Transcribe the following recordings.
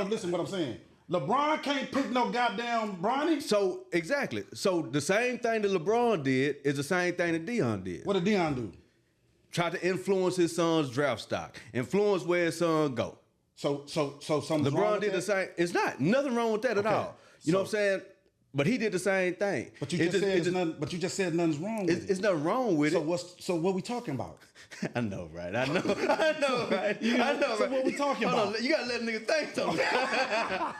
listen what I'm saying. LeBron can't pick no goddamn Bronny. So, exactly. So, the same thing that LeBron did is the same thing that Deion did. What did Deion do? Try to influence his son's draft stock. Influence where his son go. So something LeBron did the same. It's not. Nothing wrong with that at all. You know what I'm saying? But he did the same thing. But you just said nothing's wrong with it. It's nothing wrong with it. So what we talking about? I know, right? I know, right? I know, So right? what we talking about? You gotta let a nigga think sometimes.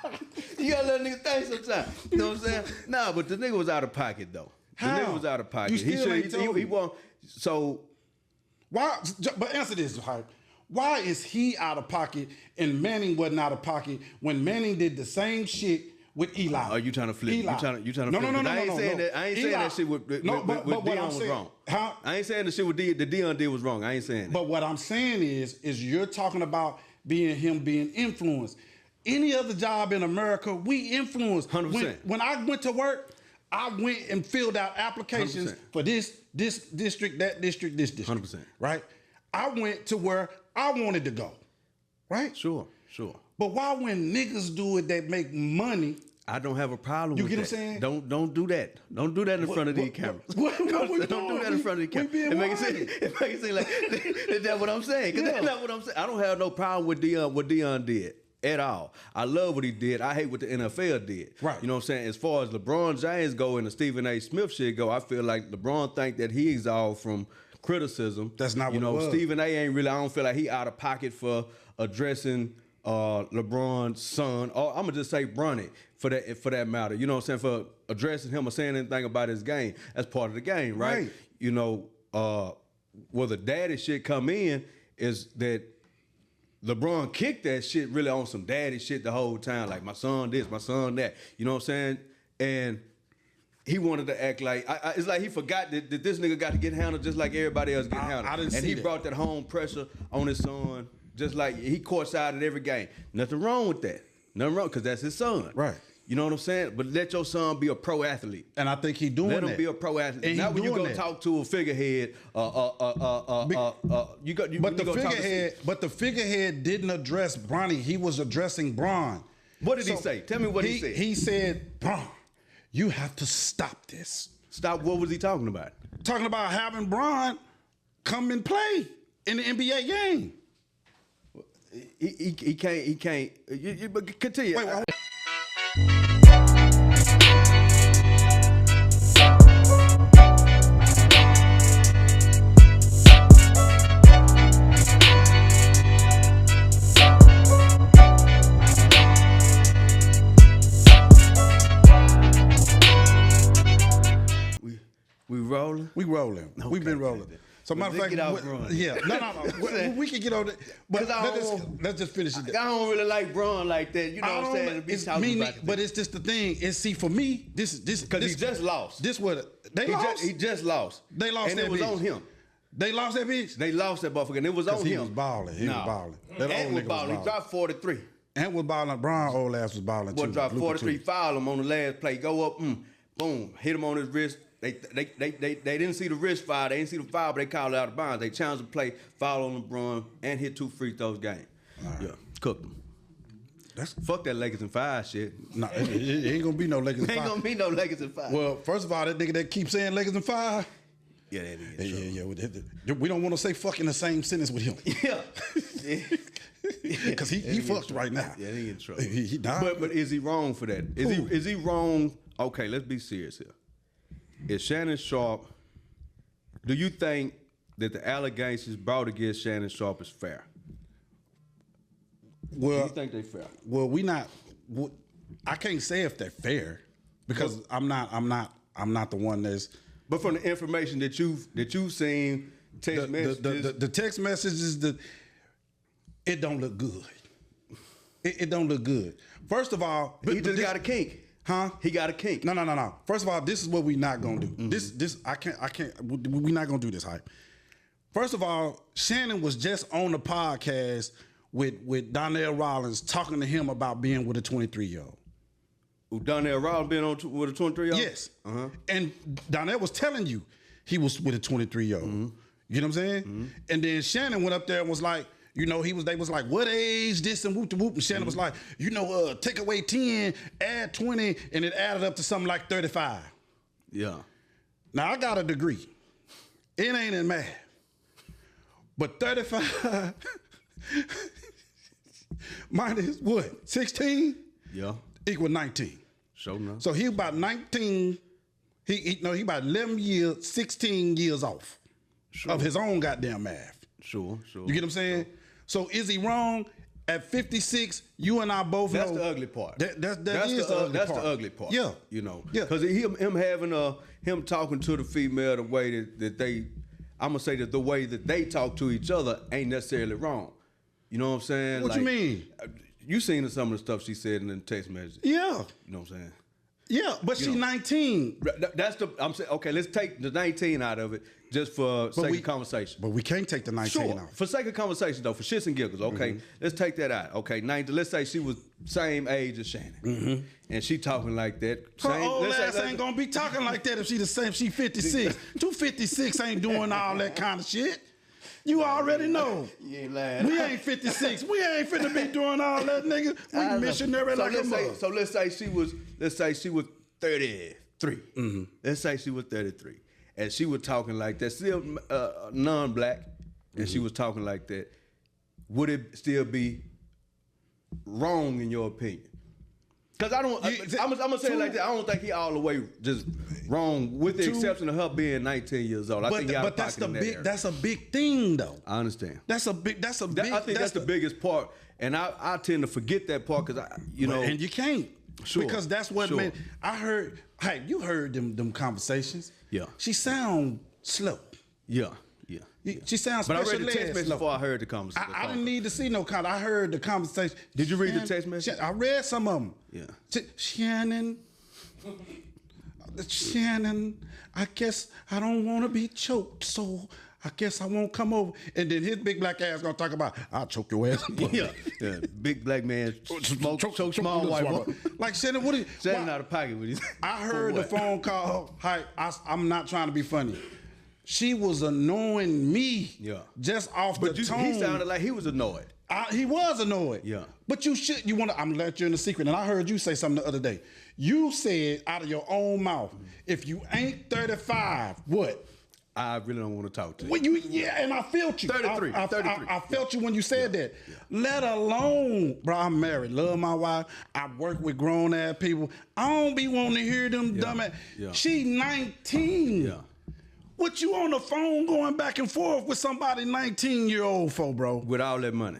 You gotta let a nigga think sometimes. You know what I'm saying? Nah, but the nigga was out of pocket though. How? The nigga was out of pocket. You still ain't told me. He won. So why? But answer this, Hype. Why is he out of pocket and Manning wasn't out of pocket when Manning did the same shit with Eli? Are you trying to flip? Eli. You trying to no, flip? No, I ain't saying that. I ain't saying that shit with Deion was wrong. I ain't saying the shit with that Deion did was wrong. I ain't saying that. But what I'm saying is you're talking about him being influenced. Any other job in America, we influence. 100%. When I went to work, I went and filled out applications 100%. for this district, that district, this district. 100%. Right? I went to where I wanted to go. Right? Sure. But why when niggas do it that make money? I don't have a problem you with that. You get what I'm saying? Don't do that. Don't do that in front of these cameras. What don't do that in front of the camera. It make it seem like that's what I'm saying. Because that's not what I'm saying. I don't have no problem with what Deion did at all. I love what he did. I hate what the NFL did. Right. You know what I'm saying? As far as LeBron James go and the Stephen A. Smith shit go, I feel like LeBron think that he exalted from criticism. That's not what it was. Stephen A. ain't really, I don't feel like he out of pocket for addressing LeBron's son, or I'm gonna just say Bronny for that matter. You know what I'm saying? For addressing him or saying anything about his game. That's part of the game, right? You know, where the daddy shit come in is that LeBron kicked that shit really on some daddy shit the whole time. Like, my son this, my son that. You know what I'm saying? And he wanted to act like, it's like he forgot that this nigga got to get handled just like everybody else get handled. I didn't see and he that. brought that home pressure on his son, just like he courtside at every game. Nothing wrong with that. Nothing wrong, because that's his son. Right. You know what I'm saying? But let your son be a pro athlete. And I think he doing that. Let him be a pro athlete. And now when you go that. talk to a figurehead, But the figurehead didn't address Bronny. He was addressing Bron. What did he say? Tell me what he said. He said, Bron, you have to stop this. Stop. What was he talking about? Talking about having Bron come and play in the NBA game. He can't. But continue. Wait, We rolling? We rolling. Okay, We've been rolling. So matter of fact, yeah, no. We can get on it, but let's just finish it. I don't really like Bron like that. You know what I'm saying? It's but it's just the thing. It's for me. This because he just lost. This what they lost. He just lost. They lost, and that it was bitch. On him. They lost that bitch. They lost that motherfucker, and it was on him. He was balling. He was balling. That and was balling. He dropped 43. And was balling. Bron old ass was balling too. Boy dropped 43. Foul him on the last play. Go up. Boom. Hit him on his wrist. They didn't see the wrist foul. They didn't see the foul, but they called it out of bounds. They challenged the play, foul on LeBron, and hit 2 free throws game. Right. Yeah, cooked them. Fuck that Lakers and 5 shit. No, it ain't gonna be no Lakers and 5. Ain't gonna be no Lakers and 5. Well, first of all, that nigga that keeps saying Lakers and 5. Yeah, that is. Yeah. We don't want to say fuck in the same sentence with him. Yeah. Because he fucked right now. Yeah, he in trouble. He died. But is he wrong for that? Is he wrong? Okay, let's be serious here. Is Shannon Sharpe, do you think that the allegations brought against Shannon Sharpe is fair? Well, do you think they fair? Well, I can't say if they're fair because I'm not the one that's. But from the information that you've seen, text messages, the text messages, it don't look good. It don't look good. First of all, he just got a kink. Huh? He got a kink. No. First of all, this is what we not gonna do. Mm-hmm. This I can't. We not gonna do this hype. First of all, Shannon was just on the podcast with Donnell Rollins talking to him about being with a 23-year-old. Donnell Rollins been on with a 23-year-old? Yes. And Donnell was telling you he was with a 23-year-old. Mm-hmm. You know what I'm saying? Mm-hmm. And then Shannon went up there and was like, You know, they was like, what age this and whoop de whoop. And Shannon was like, you know, take away 10, add 20, and it added up to something like 35. Yeah. Now I got a degree. It ain't in math. But 35 minus what? 16? Yeah. Equal 19. Sure enough. So he about 19, he about 11 years, 16 years off of his own goddamn math. Sure. You get what I'm saying? So is he wrong? At 56, you and I both that's know. The ugly part. That's the ugly part. Yeah. Yeah. You know. Yeah. Because him having him talking to the female the way that they, I'm gonna say that the way that they talk to each other ain't necessarily wrong. You know what I'm saying? What you mean? You seen some of the stuff she said in the text message. Yeah. You know what I'm saying? Yeah, but she's 19. I'm saying, okay, let's take the 19 out of it just for sake of conversation. But we can't take the 19 out. For sake of conversation though, for shits and giggles, okay, let's take that out. Okay, let's say she was same age as Shannon, and she talking like that. Her old ass ain't gonna be talking like that if she the same. She 56. 256 ain't doing all that kind of shit. You already know. You ain't lying. We ain't 56. We ain't finna be doing all that, nigga. We missionary like a mother. So let's say she was 33. Let's say she was 33. And she was talking like that, still non-black, and she was talking like that. Would it still be wrong in your opinion? Because I'm gonna say it like that. I don't think he all the way just wrong, with the exception of her being 19 years old. I think he out of pocket in that area. That's a big thing, though. I understand. I think that's the biggest part, and I tend to forget that part because and you can't. Sure. Because that's what man. I heard. Hey, you heard them conversations. Yeah. She sound slow. Yeah. She sounds. But I read the text message before I heard the conversation. I didn't need to see no comment. I heard the conversation. Did you read the text message? I read some of them. Yeah. Shannon, I guess I don't want to be choked, so I guess I won't come over. And then his big black ass gonna talk about, I'll choke your ass. Yeah. Big black man choke small white woman. Like Shannon, what is Shannon out of pocket with his. I heard the phone call. Hi, I'm not trying to be funny. She was annoying me. Yeah. Just off the tone. He sounded like he was annoyed. He was annoyed. Yeah. But you want to, I'm gonna let you in the secret. And I heard you say something the other day. You said out of your own mouth, if you ain't 35, what? I really don't want to talk to you. Well, and I felt you. 33. I felt you when you said that. Yeah. Let alone, bro, I'm married, love my wife. I work with grown ass people. I don't be wanting to hear them dumb ass. Yeah. She 19. Yeah. What you on the phone going back and forth with somebody 19-year-old for, bro? With all that money.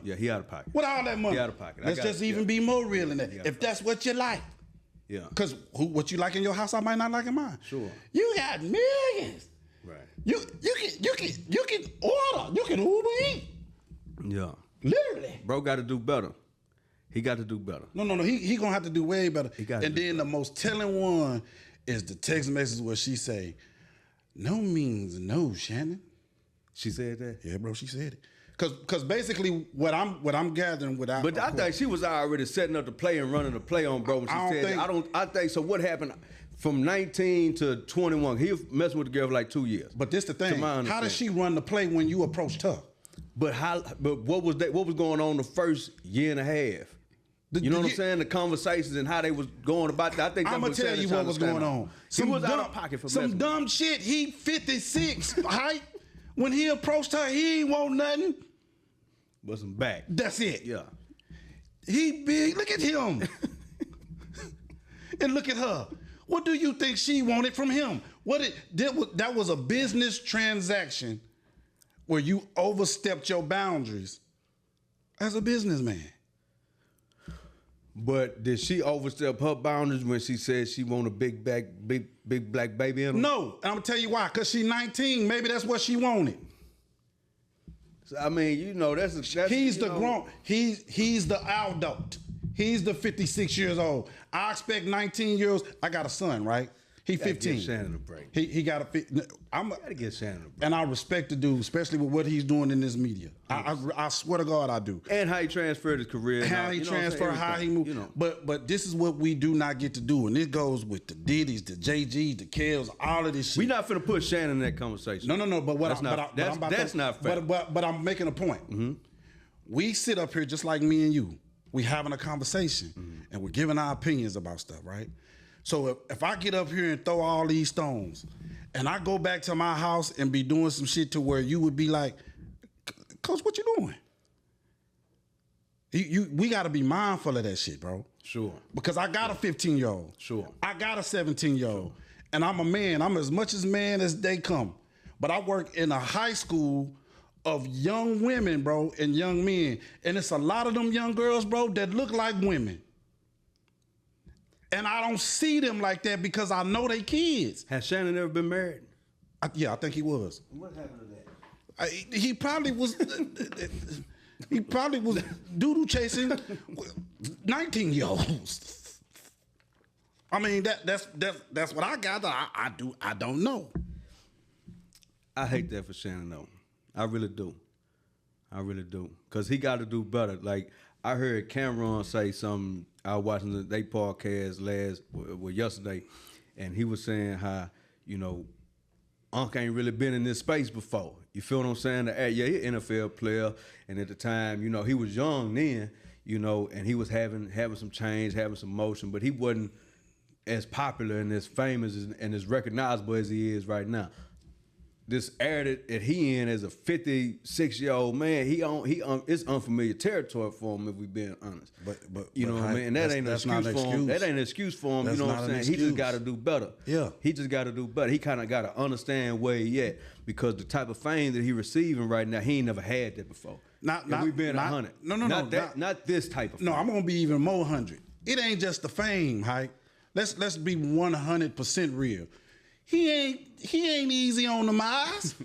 Yeah, he out of pocket. With all that money. He out of pocket. Let's just even be more real in that. If that's what you like. Yeah. Because what you like in your house, I might not like in mine. Sure. You got millions. Right. You can order. You can Uber Eats. Yeah. Literally. Bro got to do better. He got to do better. No. He gonna have to do way better. And then the most telling one is the text message where she say, "No means no, Shannon." She said that? Yeah, bro, she said it. Cause basically what I'm gathering without. But I think she was already setting up the play and running the play on bro when she said that. I think so. What happened from 19 to 21? He was messing with the girl for like 2 years. But this the thing. How does she run the play when you approached her? But what was What was going on the first year and a half? You know what I'm saying? The conversations and how they was going about that. I think I'm gonna tell you what was going on. He was out of pocket for some dumb shit. He 56 height. When he approached her, he ain't want nothing. Wasn't back. That's it. Yeah. He big. Look at him. And look at her. What do you think she wanted from him? That was a business transaction where you overstepped your boundaries as a businessman. But did she overstep her boundaries when she said she want a big black baby in her? No, and I'm gonna tell you why. Cause she's 19. Maybe that's what she wanted. So, I mean, that's he's the grown. He's the adult. He's the 56 years old. I expect 19-year-olds. I got a son, right? He 15. Give Shannon a break. He got a. Gotta give Shannon a break. And I respect the dude, especially with what he's doing in this media. I swear to God, I do. And how he transferred his career. How he transferred, how he moved. But this is what we do not get to do, and it goes with the Diddy's, the JG's, the Kells, all of this shit. We not finna put Shannon in that conversation. No. But what that's not fair. But I'm making a point. Mm-hmm. We sit up here just like me and you. We having a conversation, and we're giving our opinions about stuff, right? So if I get up here and throw all these stones, and I go back to my house and be doing some shit to where you would be like, Coach, what you doing? We got to be mindful of that shit, bro. Sure. Because I got a 15-year-old. Sure. I got a 17-year-old. Sure. And I'm a man. I'm as much as man as they come. But I work in a high school of young women, bro, and young men. And it's a lot of them young girls, bro, that look like women. And I don't see them like that because I know they kids. Has Shannon ever been married? Yeah, I think he was. What happened to that? He probably was. He probably was doodle chasing 19-year-olds. I mean, that's what I got. I don't know. I hate that for Shannon though. I really do. Cause he got to do better. Like I heard Cameron say something. I was watching they podcast yesterday, and he was saying how, Unc ain't really been in this space before. You feel what I'm saying? Yeah, he's an NFL player, and at the time, he was young then, and he was having some change, having some motion, but he wasn't as popular and as famous and as recognizable as he is right now. This era that he in as a 56-year-old man, it's unfamiliar territory for him if we being honest. But what I mean? That ain't an excuse for him. That ain't an excuse for him. You know what I'm saying? He just got to do better. Yeah. He just got to do better. He kind of got to understand where he at, because the type of fame that he receiving right now, he ain't never had that before. We being 100. Not this type of fame. No, I'm gonna be even more 100. It ain't just the fame, Hype. Let's be 100% real. He ain't easy on them eyes.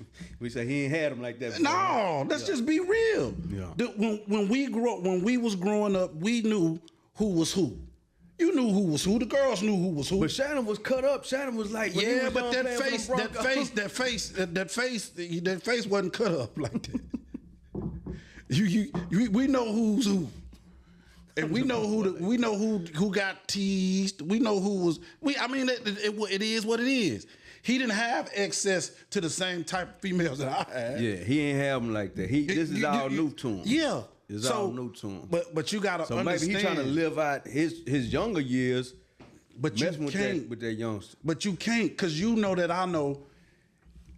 We say he ain't had them like that before. No, let's just be real. Yeah. When we was growing up, we knew who was who. You knew who was who. The girls knew who was who. But Shannon was cut up. Shannon was like, yeah, but that face wasn't cut up like that. We know who's who. And we know who got teased. We know who was. It is what it is. He didn't have access to the same type of females that I had. Yeah, he ain't have them like that. This is all new to him. Yeah, it's all new to him. But you gotta understand. Maybe he trying to live out his younger years. But you can't with that youngster. But you can't, because you know that I know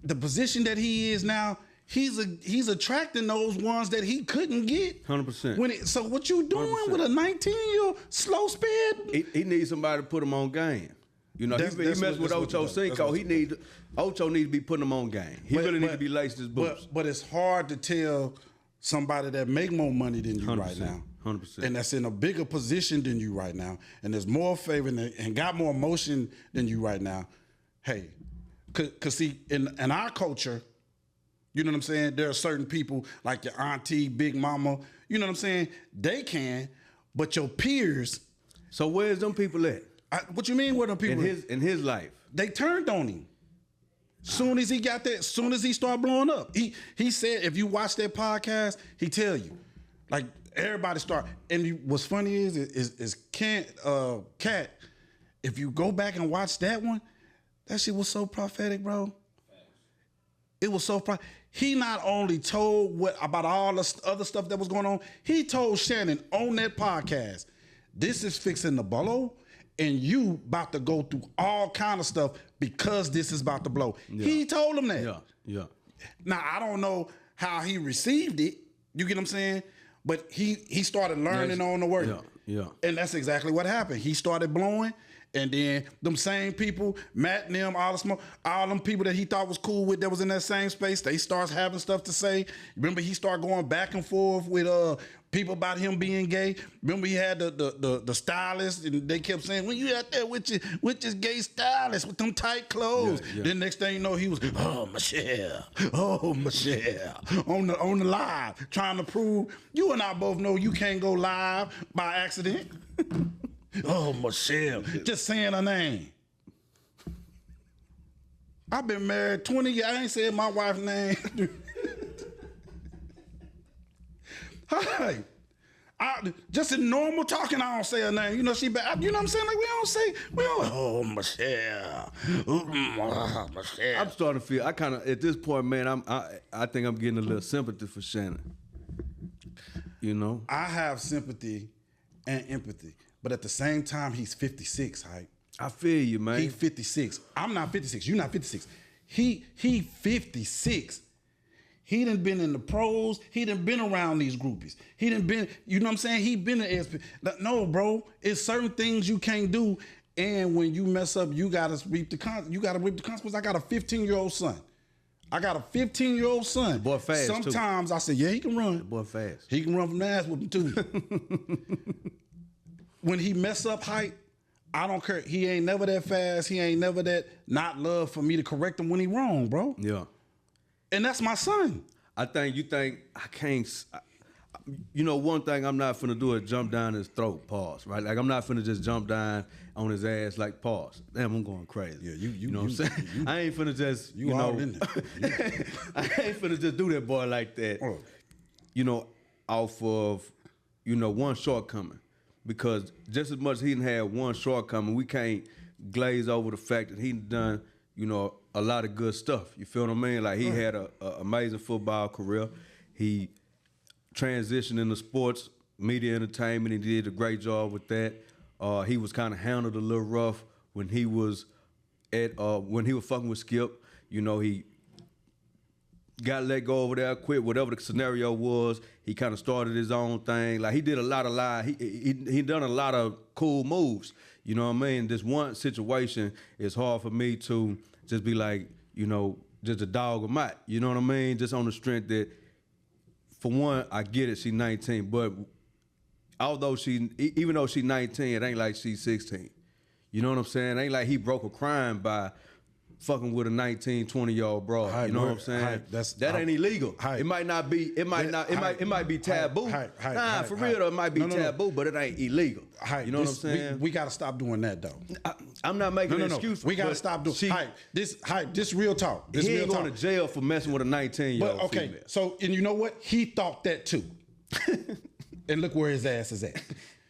the position that he is now. He's attracting those ones that he couldn't get. 100%. So what you doing 100%. With a 19-year slow speed? He needs somebody to put him on game. He messed with Ocho Cinco. Ocho needs to be putting him on game. He really needs to be laced his boots. But it's hard to tell somebody that make more money than you 100%, right now. 100%. And that's in a bigger position than you right now. And there's more favor and got more emotion than you right now. Hey, cause see, in our culture, you know what I'm saying? There are certain people like your auntie, big mama, you know what I'm saying? They can, but your peers. So where's them people at? What you mean where them people in his life? They turned on him. Soon as he got that, soon as he started blowing up. He said, if you watch that podcast, he tell you. Like everybody start. And what's funny is Cat, if you go back and watch that one, that shit was so prophetic, bro. It was so prophetic. He not only told about all the other stuff that was going on, he told Shannon on that podcast, this is fixing to blow, and you about to go through all kind of stuff because this is about to blow. Yeah. He told him that. Yeah. Now, I don't know how he received it, you get what I'm saying? But he started learning on the work. Yeah. And that's exactly what happened. He started blowing. And then them same people, Matt and them, all them people that he thought was cool with that was in that same space, they starts having stuff to say. Remember, he started going back and forth with people about him being gay. Remember, he had the stylist, and they kept saying, "When you out there with your gay stylist with them tight clothes." Yeah. Then next thing you know, he was, Michelle, on the live, trying to prove. You and I both know you can't go live by accident. Michelle, just saying her name. I've been married 20 years. I ain't said my wife's name. Hi. Just in normal talking, I don't say her name. You know, you know what I'm saying? Like, we don't, oh, Michelle. Michelle. I'm starting to feel, at this point, man, I think I'm getting a little sympathy for Shannon. You know? I have sympathy and empathy, but at the same time, he's 56, Hype. I feel you, man. He's 56. I'm not 56. You're not 56. He 56. He done been in the pros. He done been around these groupies. He done been, you know what I'm saying? He been in SP. No, bro. It's certain things you can't do, and when you mess up, you gotta reap the consequences. I got a 15-year-old son. The boy fast Sometimes too. I say, yeah, he can run. The boy fast. He can run from the ass whooping too. When he mess up height, I don't care. He ain't never that fast. He ain't never that not love for me to correct him when he wrong, bro. Yeah. And that's my son. I can't. You know, one thing I'm not finna do is jump down his throat, pause, right? Like, I'm not finna just jump down on his ass, like, pause. Damn, I'm going crazy. Yeah, you know what I'm saying? I ain't finna just, you know. I ain't finna just do that boy like that, you know, off of, you know, one shortcoming. Because just as much as he done had one shortcoming, we can't glaze over the fact that he done, you know, a lot of good stuff. You feel what I mean? Like, he had a amazing football career. He transitioned into sports, media entertainment. He did a great job with that. He was kind of handled a little rough when he was fucking with Skip. You know, he got let go over there, quit whatever the scenario was. He kind of started his own thing. Like, he did a lot of he done a lot of cool moves. You know what I mean? This one situation is hard for me to just be like, you know, just a dog or mat. You know what I mean? Just on the strength that, for one, I get it, she's 19, but even though she's 19, it ain't like she's 16. You know what I'm saying? It ain't like he broke a crime by fucking with a 19, 20-year-old broad. You know what I'm saying? That ain't illegal. It might not be. It might be taboo. For real though, it might be taboo, but it ain't illegal. You know what I'm saying? We got to stop doing that though. I'm not making an excuse. We got to stop doing. This real talk. He ain't going to jail for messing with a 19-year-old female. Okay, so and you know what? He thought that too. And look where his ass is at.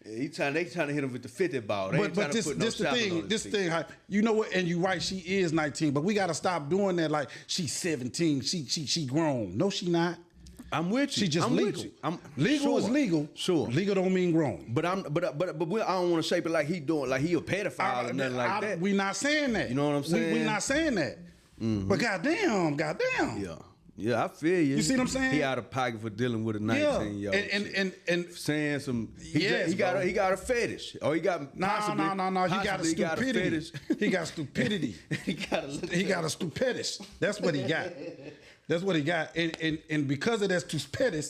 They trying to hit him with the 50 ball. They But this thing, you know what? And you're right, she is 19, but we got to stop doing that. Like, she's 17, she grown. No, she not. I'm with you. She just legal. Legal is legal. Sure. Legal don't mean grown. But I don't want to shape it like he doing, like he a pedophile or nothing like that. We not saying that. You know what I'm saying? We not saying that. Mm-hmm. But goddamn. Yeah, I feel you. You see what I'm saying? He out of pocket for dealing with a 19-year-old. And saying some. He got a fetish. Or he got no. He got a stupidity. He got stupidity. He got a stupidity. That's what he got. That's what he got. And because of that stupidity,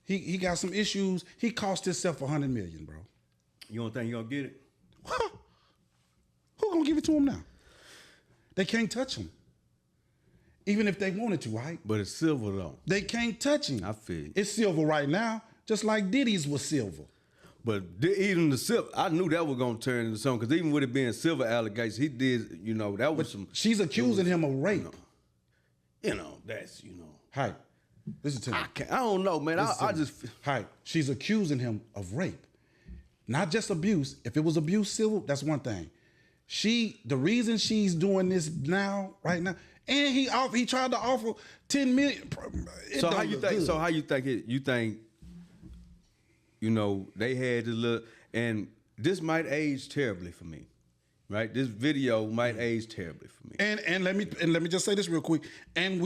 he got some issues. He cost himself $100 million, bro. You don't think he gonna get it? Who gonna give it to him now? They can't touch him. Even if they wanted to, right? But it's silver though. They can't touch him. I feel you. It's silver right now, just like Diddy's was silver. But even the silver, I knew that was gonna turn into something, because even with it being silver allegations, he did, you know, that was some. She's accusing him of rape. You know, that's, you know. Hi, listen to me. I don't know, man. I just. Hi, she's accusing him of rape, not just abuse. If it was abuse, silver, that's one thing. The reason she's doing this now, right now. And he tried to offer $10 million. So how you think? So how you think it? You think, you know, they had this little, and this might age terribly for me, right? This video might age terribly for me. And let me just say this real quick. And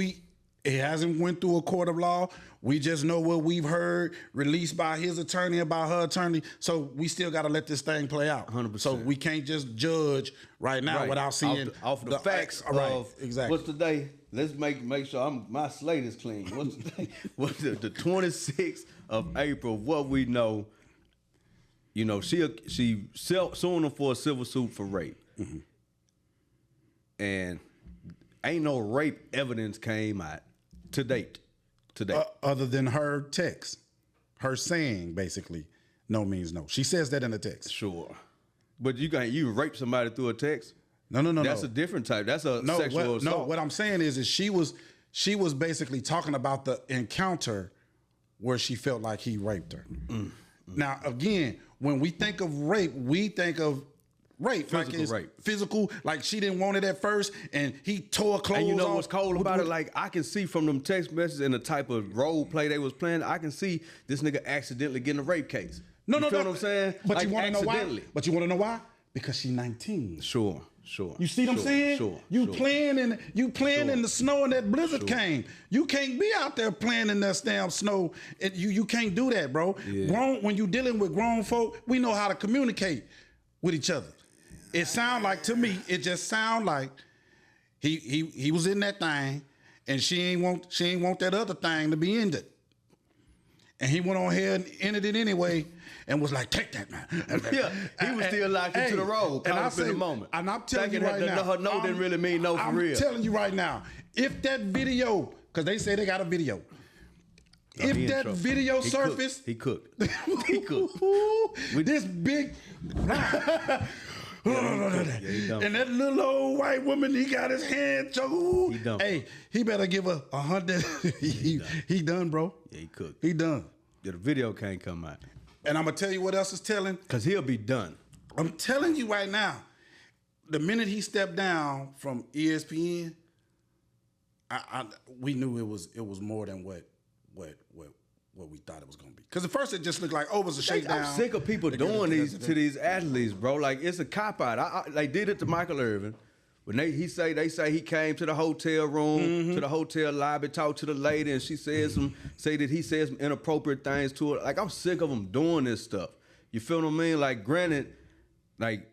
it hasn't went through a court of law. We just know what we've heard released by his attorney and by her attorney. So we still got to let this thing play out. 100%. So we can't just judge right now without seeing off the facts of exactly. What's today? Let's make sure my slate is clean. What's today? What's the 26th of April? What we know, you know, she suing him for a civil suit for rape, and ain't no rape evidence came out to date. Other than her text, her saying basically, no means no. She says that in the text. Sure, but you rape somebody through a text? No. That's a different type. That's a sexual assault. No, what I'm saying is she was basically talking about the encounter where she felt like he raped her. Now, again, when we think of rape, we think of rape. Physical like rape. Physical, like she didn't want it at first, and he tore clothes off. And you know what's cold about it? Like, I can see from them text messages and the type of role play they was playing, I can see this nigga accidentally getting a rape case. You feel what I'm saying? But like, you want to know why? But you want to know why? Because she's 19. Sure. You see what I'm saying? Sure. Playing in the snow and that blizzard came. You can't be out there playing in that damn snow. You can't do that, bro. Yeah. When you dealing with grown folk, we know how to communicate with each other. It sound like, to me, it just sound like he was in that thing, and she ain't want that other thing to be ended. And he went on here and ended it anyway, and was like, "Take that, man." Yeah, he was still locked into the role, caught up in the moment. And I'm telling you right now, her no didn't really mean no for real. I'm telling you right now, if that video, because they say they got a video, if that video surfaced, he cooked. He cooked. With this big. And that little old white woman, he got his hand choked. He done. Hey, he better give her 100. He done, bro. Yeah, he cooked. He done. Yeah, the video can't come out. And I'm gonna tell you what else is telling. Cause he'll be done. I'm telling you right now, the minute he stepped down from ESPN, we knew it was more than what we thought it was gonna be. Because at first it just looked like, it was a shakedown. I'm sick of people doing these to these athletes, bro. Like, it's a cop out. They did it to Michael Irvin. When they say he came to the hotel room, to the hotel lobby, talked to the lady, and she said that he said some inappropriate things to her. Like, I'm sick of them doing this stuff. You feel what I mean? Like, granted, like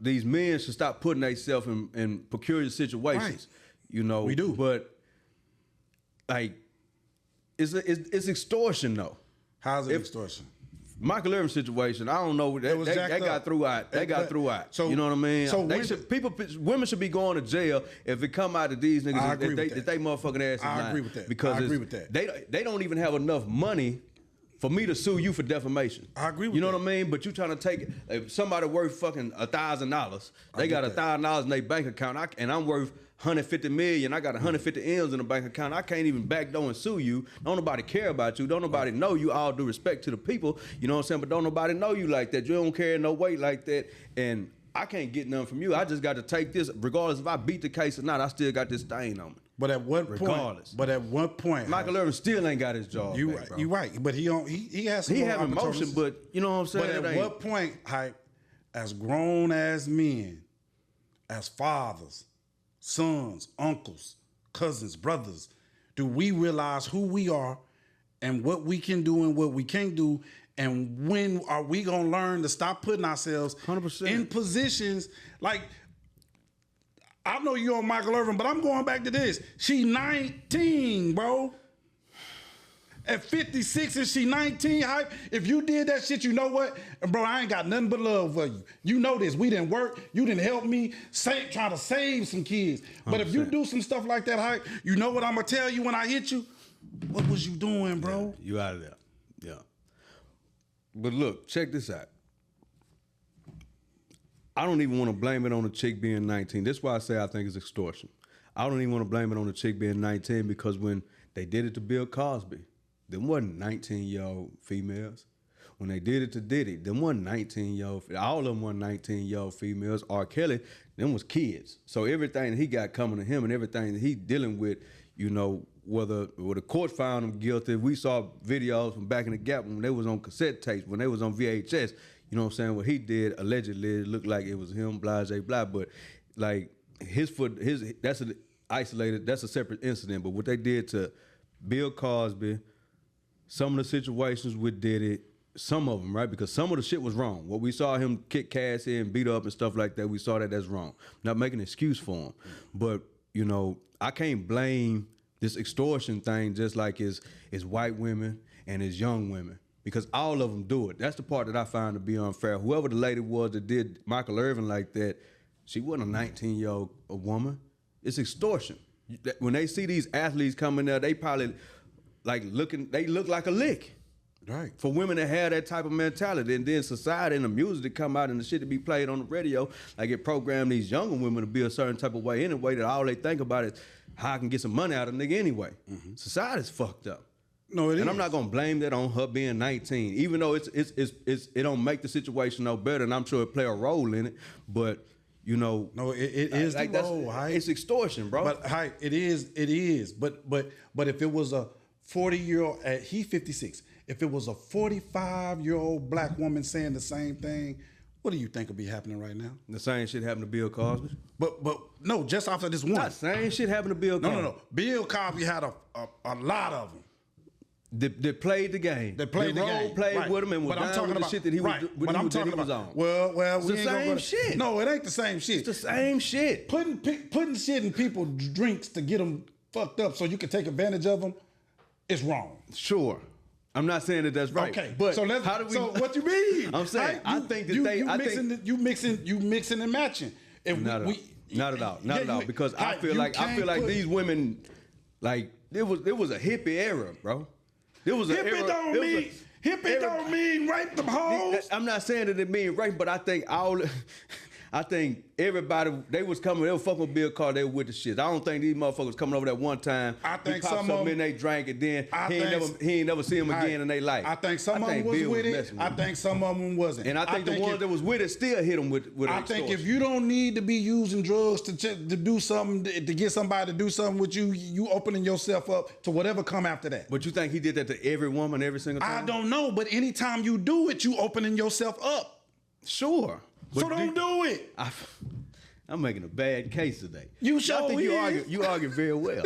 these men should stop putting themselves in peculiar situations. Right. You know, we do. But like, it's extortion though. How's it extortion? Michael Irvin situation, I don't know. They got through out. They got through out. So, you know what I mean? So women should be going to jail if it come out of these niggas if they motherfucking ass is lying. I agree with that. Because I agree with that. They don't even have enough money for me to sue you for defamation. I agree with that. You know what I mean? But you trying to take if somebody worth fucking $1,000. They got $1,000 in their bank account, and I'm worth $150 million. I got 150 M's in the bank account. I can't even backdoor and sue you. Don't nobody care about you. Don't nobody know you. All due respect to the people. You know what I'm saying? But don't nobody know you like that. You don't carry no weight like that. And I can't get nothing from you. I just got to take this, regardless if I beat the case or not. I still got this stain on me. But at what point? Michael Irvin still ain't got his job. You right. But he has some. He have emotion, but you know what I'm saying. But at what point, as grown as men, as fathers, sons, uncles, cousins, brothers, do we realize who we are and what we can do and what we can't do? And when are we going to learn to stop putting ourselves 100%. in positions like, I know you're on Michael Irvin, but I'm going back to this. She 19, bro. At 56 and she 19, if you did that shit, you know what? Bro, I ain't got nothing but love for you. You know this. We didn't work. You didn't help me try to save some kids. But 100%. If you do some stuff like that, you know what I'm going to tell you when I hit you? What was you doing, bro? Yeah, you out of there. Yeah. But look, check this out. I don't even want to blame it on the chick being 19. That's why I say I think it's extortion. I don't even want to blame it on the chick being 19 because when they did it to Bill Cosby, them wasn't 19-year-old females. When they did it to Diddy, them wasn't 19-year-old. All of them weren't 19-year-old females. R. Kelly, them was kids. So everything that he got coming to him and everything that he dealing with, you know, whether the court found him guilty. We saw videos from back in the Gap when they was on cassette tapes, when they was on VHS. You know what I'm saying? What he did allegedly it looked like it was him, blah, blah. But like that's a separate incident. But what they did to Bill Cosby, some of the situations with Diddy, some of them, right? Because some of the shit was wrong. What we saw him kick Cass in, beat up and stuff like that, we saw that's wrong. Not making an excuse for him. But, you know, I can't blame this extortion thing just like it's white women and it's young women. Because all of them do it. That's the part that I find to be unfair. Whoever the lady was that did Michael Irvin like that, she wasn't a 19-year-old woman. It's extortion. When they see these athletes coming there, they probably they look like a lick. Right. For women that have that type of mentality, and then society and the music that come out and the shit that be played on the radio, like it programmed these younger women to be a certain type of way anyway, that all they think about is how I can get some money out of a nigga anyway. Society's fucked up. No, it is. And I'm not gonna blame that on her being 19, even though it don't make the situation no better, and I'm sure it play a role in it. But you know, no, it is like the role. It's extortion, bro. But it is. But if it was a 40-year-old, he 56. If it was a 45-year-old black woman saying the same thing, what do you think would be happening right now? The same shit happened to Bill Cosby. But no, just after this one. Not same shit happened to Bill Cosby. No. Bill Cosby had a lot of them. They played the game. They played the game. Played right. with him and was down with the shit that he was on. Well, it's we the ain't same gonna shit. No, it ain't the same shit. It's the same shit. Putting shit in people's drinks to get them fucked up so you can take advantage of them is wrong. Sure. I'm not saying that that's right. Okay, but so how do we? So what you mean? I'm saying I think that you mixing and matching. Not at all. Because I feel like these women, like it was a hippie era, bro. It was hippie don't mean rape them hoes. I'm not saying that it mean rape, but I think everybody, they was fucking with Bill Cosby, they were with the shit. I don't think these motherfuckers coming over that one time. I think some of them in they drank and then he ain't never see him again in their life. I think some of them was with it. I think some of them wasn't. And I think the ones that was with it still hit them with I think if you don't need to be using drugs to do something, to get somebody to do something with you, you opening yourself up to whatever come after that. But you think he did that to every woman every single time? I don't know, but anytime you do it, you opening yourself up. Sure. So don't do it. I'm making a bad case today. You sure you argue very well.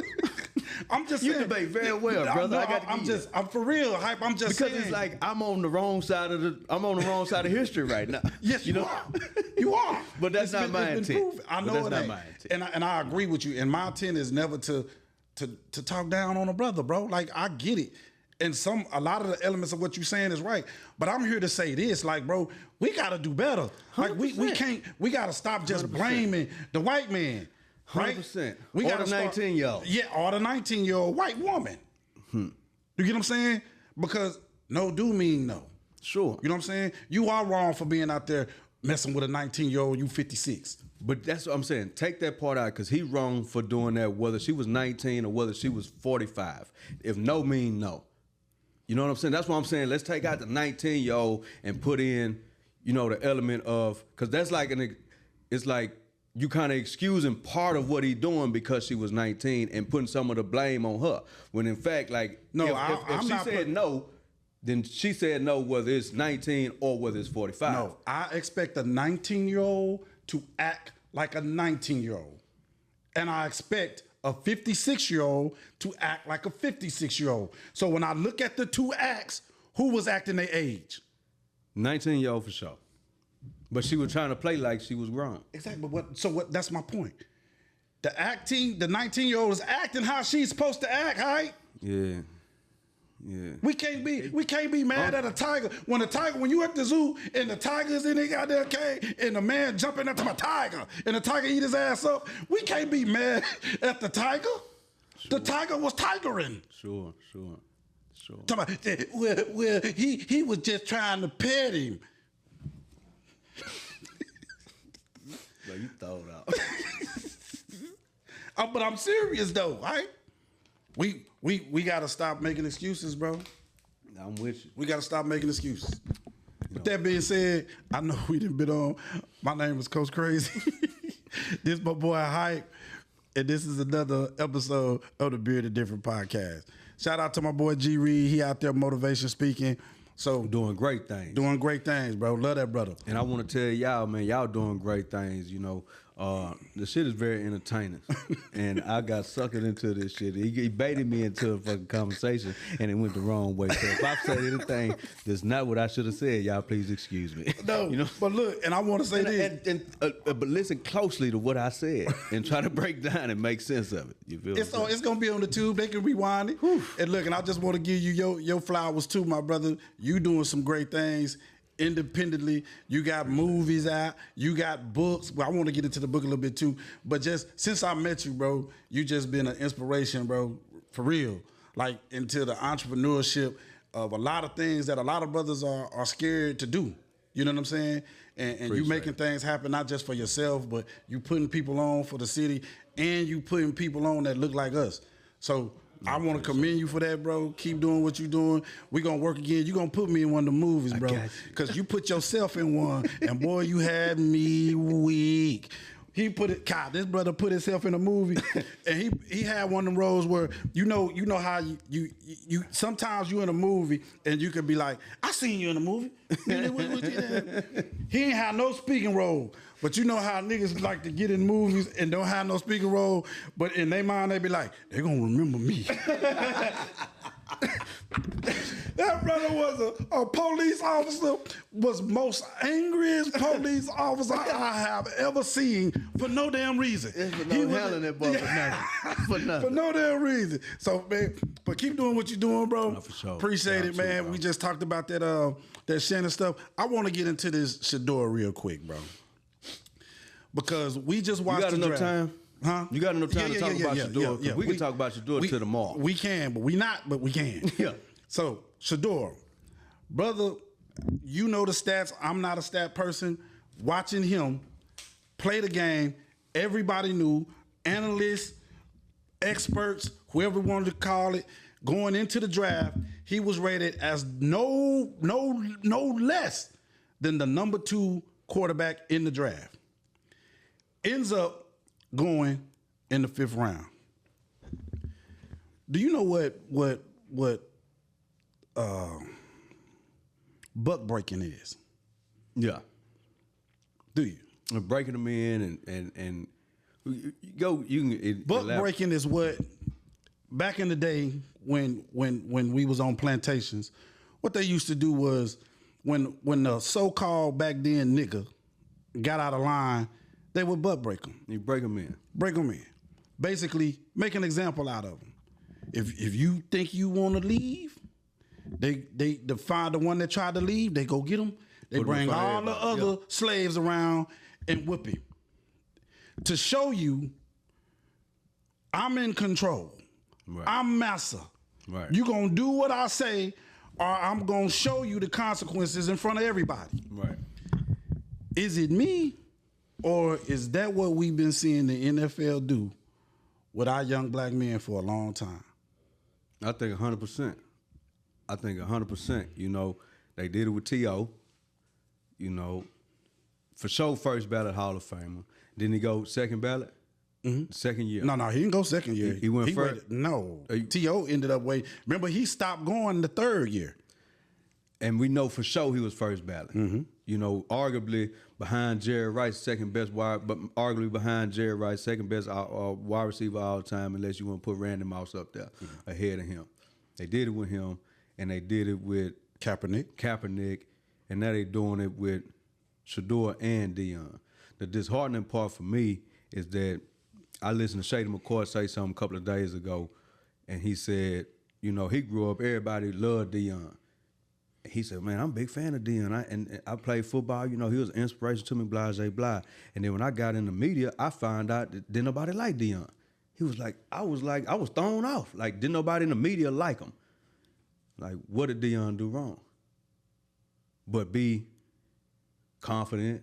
I'm just you saying. debate very well, brother. I'm for real, hype. I'm just because saying. It's like I'm on the wrong side of history right now. Yes, you are. You are. But that's not my intent. I know it ain't. And I agree with you. And my intent is never to talk down on a brother, bro. Like I get it. And a lot of the elements of what you're saying is right. But I'm here to say this, like, bro, we gotta do better. 100%. Like we gotta stop just 100%. Blaming the white man. Right? 100%. We got a 19-year-old. Yeah, or the 19-year-old white woman. You get what I'm saying? Because no do mean no. Sure. You know what I'm saying? You are wrong for being out there messing with a 19-year-old, you 56. But that's what I'm saying. Take that part out because he wrong for doing that, whether she was 19 or whether she was 45. If no mean no. You know what I'm saying? That's what I'm saying. Let's take out the 19-year-old and put in, the element of, because that's like, it's like you kind of excusing part of what he doing because she was 19 and putting some of the blame on her. When in fact, like, no, if she said no, then she said no whether it's 19 or whether it's 45. No, I expect a 19-year-old to act like a 19-year-old. And I expect a 56-year-old to act like a 56-year-old. So when I look at the two acts, who was acting their age? 19-year-old for sure. But she was trying to play like she was grown. Exactly. But that's my point. The 19-year-old is acting how she's supposed to act, right? Yeah. Yeah. We can't be mad at a tiger. When you at the zoo and the tiger's in their goddamn cage and the man jumping up to my tiger and the tiger eat his ass up, we can't be mad at the tiger. Sure. The tiger was tigering. Sure. Talk about, well, he was just trying to pet him. Well, you throw it out. But I'm serious though, right? We gotta stop making excuses, bro. I'm with you. We gotta stop making excuses. With that being said, I know we done been on. My name is Coach Crazy. This my boy Hype, and this is another episode of the Bearded Different podcast. Shout out to my boy G Reed. He out there motivation speaking. So doing great things. Doing great things, bro. Love that brother. And I want to tell y'all, man, y'all doing great things. The shit is very entertaining. And I got sucked into this shit. He baited me into a fucking conversation and it went the wrong way. So if I've said anything that's not what I should have said, y'all please excuse me. No, but look, and I want to say this. But listen closely to what I said and try to break down and make sense of it. You feel It's going to be on the tube. They can rewind it. Whew. And look, and I just want to give you your flowers too, my brother. You doing some great things. Independently, you got movies out, you got books. Well, I want to get into the book a little bit too, but just since I met you, bro, you just been an inspiration, bro, for real. Like into the entrepreneurship a lot of things that a lot of brothers are scared to do. You know what I'm saying? And you making things happen not just for yourself, but you putting people on for the city, and you putting people on that look like us. So I want to commend you for that, bro. Keep doing what you're doing. We're going to work again. You're going to put me in one of the movies, bro. Because you put yourself in one, and boy, you had me weak. This brother put himself in a movie, and he had one of them roles where you know how you sometimes you in a movie and you could be like, I seen you in a movie. He ain't had no speaking role, but you know how niggas like to get in movies and don't have no speaking role, but in their mind they be like, they gonna remember me. That brother was a police officer, was most angriest police officer I have ever seen for no damn reason. For nothing. For no damn reason. So, man, but keep doing what you're doing, bro. No, for sure. Appreciate it, man. Bro. We just talked about that Shannon stuff. I want to get into this Shedeur real quick, bro. Because we just watched the draft. You got enough time? Huh? You got enough time to talk about Shedeur? Yeah. We can talk about Shedeur till tomorrow. We can, but we not, but we can. Yeah. So, Shedeur, brother, you know the stats. I'm not a stat person. Watching him play the game, everybody knew, analysts, experts, whoever wanted to call it, going into the draft, he was rated as no less than the number 2 quarterback in the draft. Ends up going in the 5th round. Do you know what buck breaking is? Yeah. Do you? Breaking them in and you can buck breaking is what back in the day when we was on plantations, what they used to do was when the so-called back then nigga got out of line, they would butt break them. You break them in. Break them in. Basically, make an example out of them. If you think you want to leave, they find the one that tried to leave, they go get him. They bring all the other slaves around and whip him. To show you, I'm in control. Right. I'm master. Right. You gonna do what I say, or I'm gonna show you the consequences in front of everybody. Right. Is it me, or is that what we've been seeing the NFL do with our young black men for a long time? I think 100%. I think 100%. You know, they did it with T.O. You know, for sure first ballot Hall of Famer. Didn't he go second ballot? Mm-hmm. Second year. No, he didn't go second year. He went first. No. T.O. ended up waiting. Remember, he stopped going the 3rd year. And we know for sure he was first ballot. Mm-hmm. You know, arguably behind Jerry Rice, second best wide, but arguably behind Jerry Rice, second best wide receiver all the time, unless you want to put Randy Moss up there ahead of him. They did it with him, and they did it with Kaepernick, and now they're doing it with Shedeur and Deion. The disheartening part for me is that I listened to Shady McCoy say something a couple of days ago, and he said, you know, he grew up, everybody loved Deion. He said, man, I'm a big fan of Deion. And I played football. You know, he was an inspiration to me, blah, blah, blah. And then when I got in the media, I found out that didn't nobody like Deion. He was like, I was thrown off. Like, didn't nobody in the media like him. Like, what did Deion do wrong? But be confident.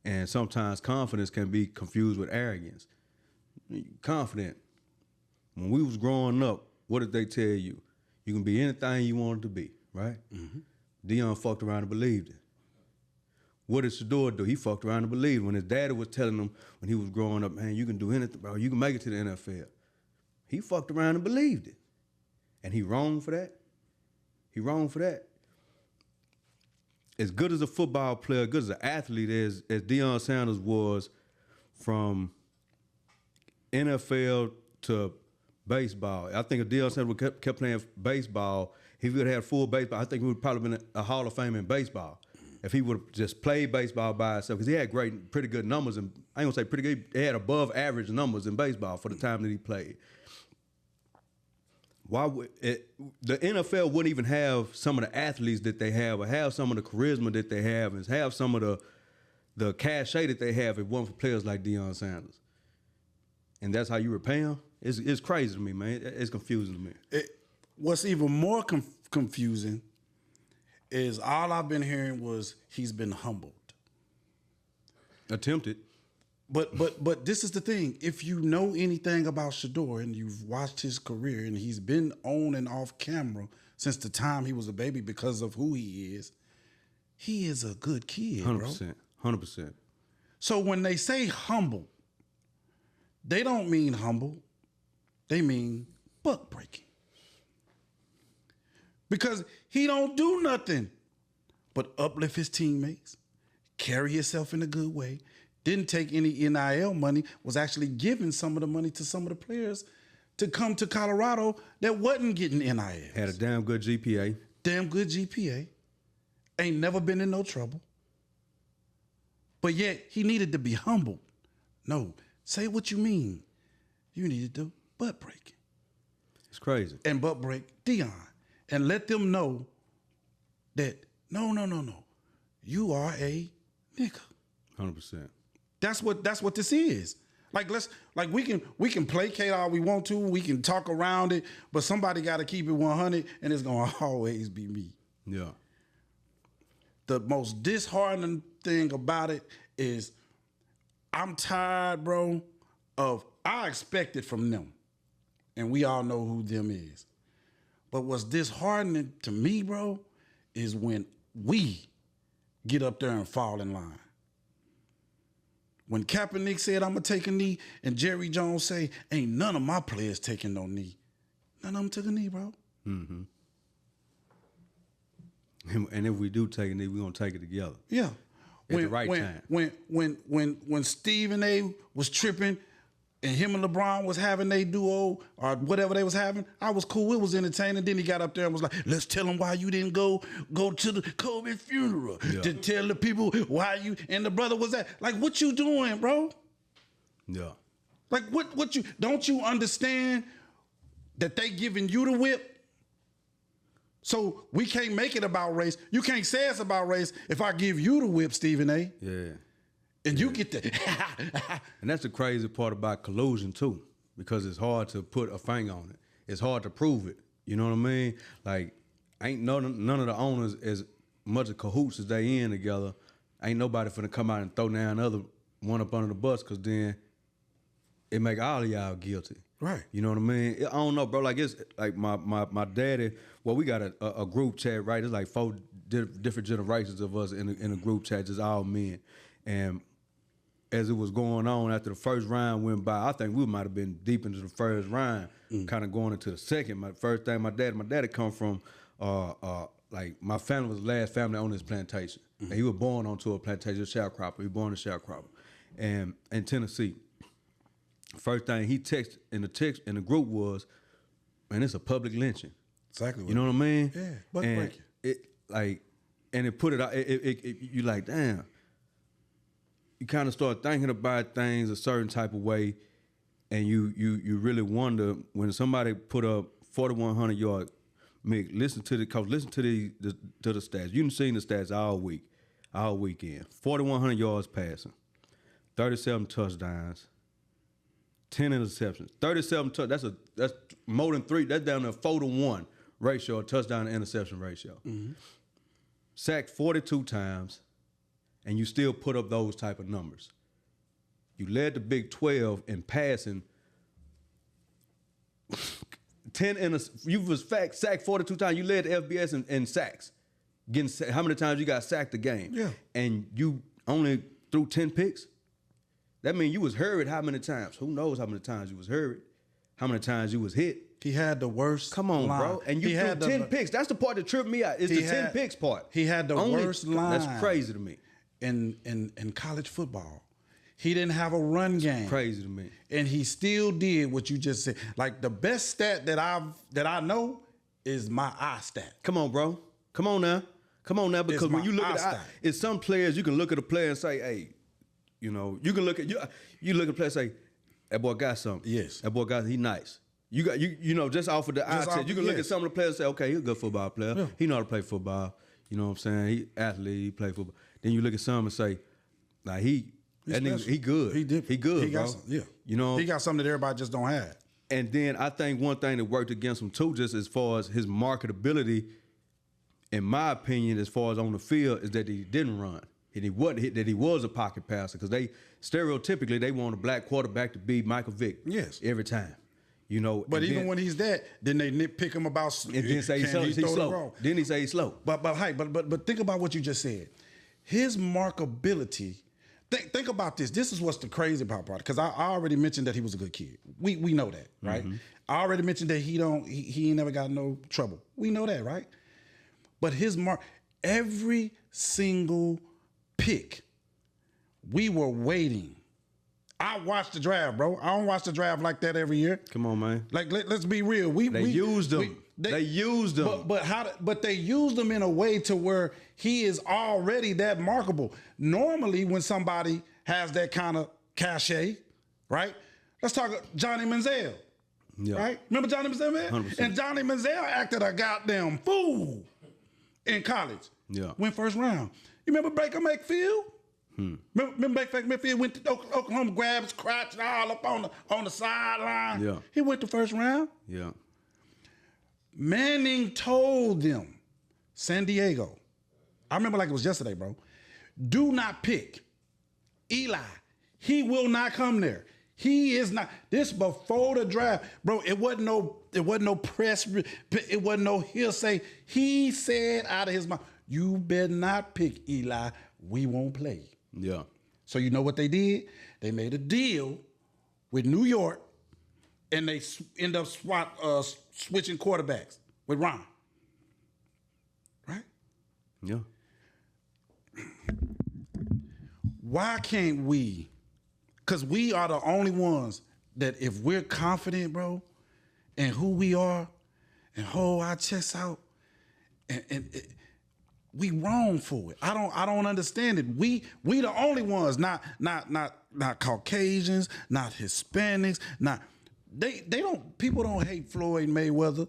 And sometimes confidence can be confused with arrogance. Confident. When we was growing up, what did they tell you? You can be anything you wanted to be. Right? Mm-hmm. Deion fucked around and believed it. What did Shedeur do? He fucked around and believed. When his daddy was telling him when he was growing up, man, you can do anything, bro. You can make it to the NFL. He fucked around and believed it. And he wrong for that. He wrong for that. As good as a football player, good as an athlete as Deion Sanders was, from NFL to baseball. I think if Deion Sanders kept playing baseball, if he would have had full baseball, I think he would probably been a Hall of Fame in baseball. If he would have just played baseball by himself, because he had pretty good numbers, and I ain't gonna say pretty good, he had above average numbers in baseball for the time that he played. The NFL wouldn't even have some of the athletes that they have, or have some of the charisma that they have, and have some of the cachet that they have if it wasn't for players like Deion Sanders. And that's how you repay them? It's crazy to me, man. It's confusing to me. What's even more confusing is all I've been hearing was he's been humbled. Attempted. But this is the thing. If you know anything about Shedeur and you've watched his career and he's been on and off camera since the time he was a baby because of who he is a good kid, 100%. 100%. So when they say humble, they don't mean humble. They mean buck breaking. Because he don't do nothing but uplift his teammates, carry himself in a good way, didn't take any NIL money, was actually giving some of the money to some of the players to come to Colorado that wasn't getting NIL. Had a damn good GPA. Damn good GPA. Ain't never been in no trouble. But yet, he needed to be humbled. No, say what you mean. You needed to butt break. It's crazy. And butt break Dion. And let them know that, no. You are a nigga. 100%. That's what this is. Like we can placate all we want to, we can talk around it, but somebody got to keep it 100, and it's gonna always be me. Yeah. The most disheartening thing about it is I'm tired, bro, of I expect it from them. And we all know who them is. But what's disheartening to me, bro, is when we get up there and fall in line. When Kaepernick said, I'm going to take a knee, and Jerry Jones say, ain't none of my players taking no knee. None of them took a knee, bro. Mm-hmm. And if we do take a knee, we're going to take it together. Yeah. At the right time. When Stephen A. was tripping and him and LeBron was having their duo or whatever they was having, I was cool. It was entertaining. Then he got up there and was like, let's tell him why you didn't go to the Kobe funeral. Yeah. To tell the people why you, and the brother was that. Like, what you doing, bro? Yeah. Like, what you, don't you understand that they giving you the whip? So we can't make it about race. You can't say it's about race if I give you the whip, Stephen A. Yeah. And you get the... And that's the crazy part about collusion, too, because it's hard to put a finger on it. It's hard to prove it. You know what I mean? Like, ain't none of the owners as much of cahoots as they in together. Ain't nobody finna come out and throw down another one up under the bus, because then it make all of y'all guilty. Right. You know what I mean? I don't know, bro. Like, it's like my daddy, well, we got a group chat, right? It's like 4 different generations of us in a group chat, just all men. And as it was going on, after the first round went by, I think we might have been deep into the first round, kind of going into the second. My first thing, my daddy come from, like, my family was the last family on this plantation. And he was born onto a plantation, a sharecropper. He was born a sharecropper. And in Tennessee. First thing he texted in the group was, man, it's a public lynching. Exactly. You know what I mean? Yeah, butt breaking. It put it out. You like, damn. You kind of start thinking about things a certain type of way, and you really wonder when somebody put up 4,100 yard. Mick, listen to the stats. You've seen the stats all weekend. 4,100 yards passing, 37 touchdowns. 10 interceptions, 37 touchdowns. That's more than 3. That's down to a 4-to-1 ratio, touchdown to interception ratio. Mm-hmm. Sacked 42 times, and you still put up those type of numbers. You led the Big 12 in passing. 10 you was sacked 42 times. You led the FBS in sacks. How many times you got sacked a game? Yeah. And you only threw 10 picks. That means you was hurried how many times? Who knows how many times you was hurried? How many times you was hit? He had the worst Come on, line. bro. And you threw 10 picks. That's the part that tripped me out. It's the 10 picks part. He had the worst line. That's crazy to me. In college football. He didn't have a run game. It's crazy to me. And he still did what you just said. Like, the best stat that I know is my eye stat. Come on, bro. Come on now. Because when you look at it's some players, you can look at a player and say, hey, you know, you can look at you look at a player and say, that boy got something. Yes. That boy he nice. You got you know, just off of the eye test, you can look at some of the players and say, okay, he's a good football player. Yeah. He know how to play football. You know what I'm saying? He athlete, he play football. Then you look at some and say, like he good. He good. He good, he bro. got some, yeah. You know, he got something that everybody just don't have. And then I think one thing that worked against him too, just as far as his marketability, in my opinion, as far as on the field, is that he didn't run. And he was a pocket passer, because they stereotypically they want a black quarterback to be Michael Vick. Yes. Every time. You know. But even when he's that, then they nitpick him about and then say he's slow. Then he say he's slow. But think about what you just said. His marketability. Think about this. This is what's the crazy part, because I already mentioned that he was a good kid. We know that, right? Mm-hmm. I already mentioned that he ain't never got no trouble. We know that, right? But every single pick, we were waiting. I watched the draft, bro. I don't watch the draft like that every year. Come on, man. Like let's be real. They used him. They used him. But they used him in a way to where he is already that marketable. Normally, when somebody has that kind of cachet, right? Let's talk Johnny Manziel. Yeah. Right? Remember Johnny Manziel? 100%. And Johnny Manziel acted a goddamn fool in college. Yeah. Went first round. You remember Baker Mayfield? Remember Baker Mayfield went to Oklahoma, grabbed his crotch and all up on the sideline? Yeah. He went to first round. Yeah. Manning told them, San Diego, I remember like it was yesterday, bro, do not pick Eli. He will not come there. He is not. This before the draft, bro. It wasn't no press. It wasn't no hearsay. He said out of his mouth, "You better not pick Eli. We won't play." Yeah. So you know what they did? They made a deal with New York, and they end up switching quarterbacks with Ron. Right? Yeah. Why can't we? Because we are the only ones that if we're confident, bro, in who we are and hold our chests out, and we wrong for it. I don't understand it. We the only ones, not Caucasians, not Hispanics, people don't hate Floyd Mayweather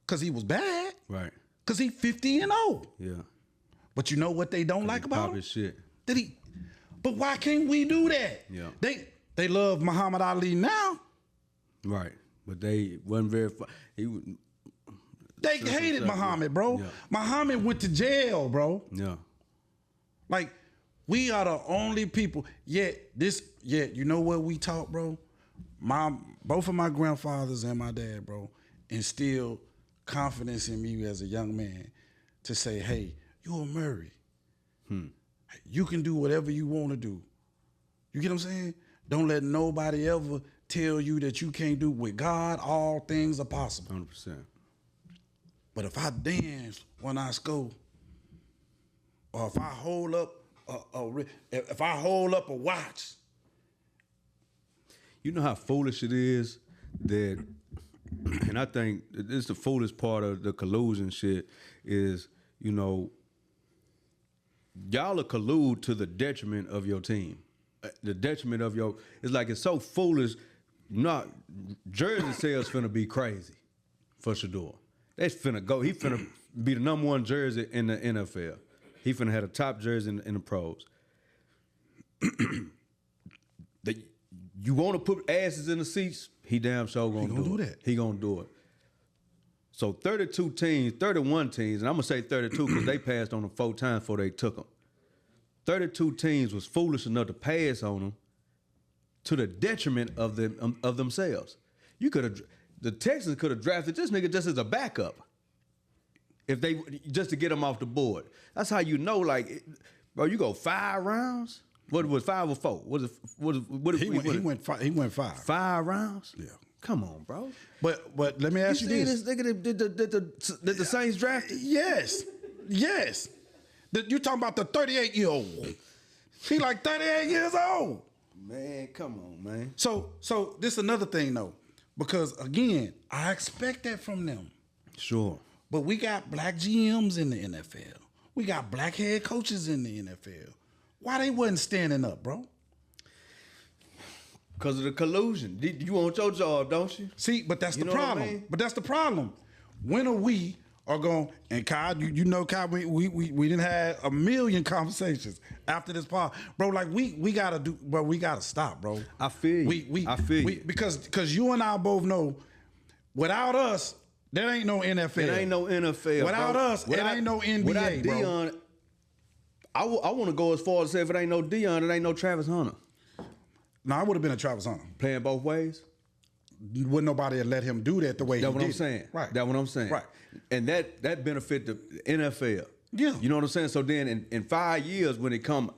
because he was bad. Right. Because he 50-0. Yeah. But you know what they don't like about him? His shit. But why can't we do that? Yeah. They love Muhammad Ali now. Right. But they wasn't very They hated Muhammad, bro. Yeah. Muhammad went to jail, bro. Yeah. Like, we are the only people. Yet, you know what we taught, bro? Both of my grandfathers and my dad, bro, instilled confidence in me as a young man to say, hey, you're a Murray. You can do whatever you want to do. You get what I'm saying? Don't let nobody ever tell you that you can't do. With God, all things are possible. 100%. But if I dance when I score, or if I hold up a watch, you know how foolish it is that, and I think this is the foolish part of the collusion shit is, you know, y'all are collude to the detriment of your team. The detriment of it's like it's so foolish. Jersey sales finna be crazy for Shedeur. They finna go. He finna be the number one jersey in the NFL. He finna have the top jersey in the pros. You want to put asses in the seats? He damn sure gonna do that. He gonna do it. So 32 teams, 31 teams, and I'm gonna say 32 because they passed on them 4 times before they took them. 32 teams was foolish enough to pass on them to the detriment of themselves. The Texans could have drafted this nigga just as a backup, just to get him off the board. That's how you know, like, bro, you go 5 rounds. What was 5 or 4? He went 5. 5 rounds? Yeah. Come on, bro. But let me ask you this. This nigga did the Saints drafted? Yes. You talking about the 38-year-old. He like 38 years old. Man, come on, man. So this is another thing, though. Because, again, I expect that from them. Sure. But we got black GMs in the NFL. We got black head coaches in the NFL. Why they wasn't standing up, bro? Because of the collusion. You want your job, don't you? See, but that's the problem. I mean? But that's the problem. When are we are going. And Kyle, you know, Kyle, we didn't have a million conversations after this part, bro. Like we gotta do, bro. We gotta stop, bro. I feel you. I feel you. Because you and I both know, without us, there ain't no NFL. It ain't no NFL. Without bro. us, it ain't no NBA, without Deion, bro. I want to go as far as say if it ain't no Deion, it ain't no Travis Hunter. No, I would have been a Travis Hunter. Playing both ways? Wouldn't nobody have let him do that the way he did. That's what I'm saying. Right. That's what I'm saying. Right. And that benefit the NFL. Yeah. You know what I'm saying? So then in 5 years when they come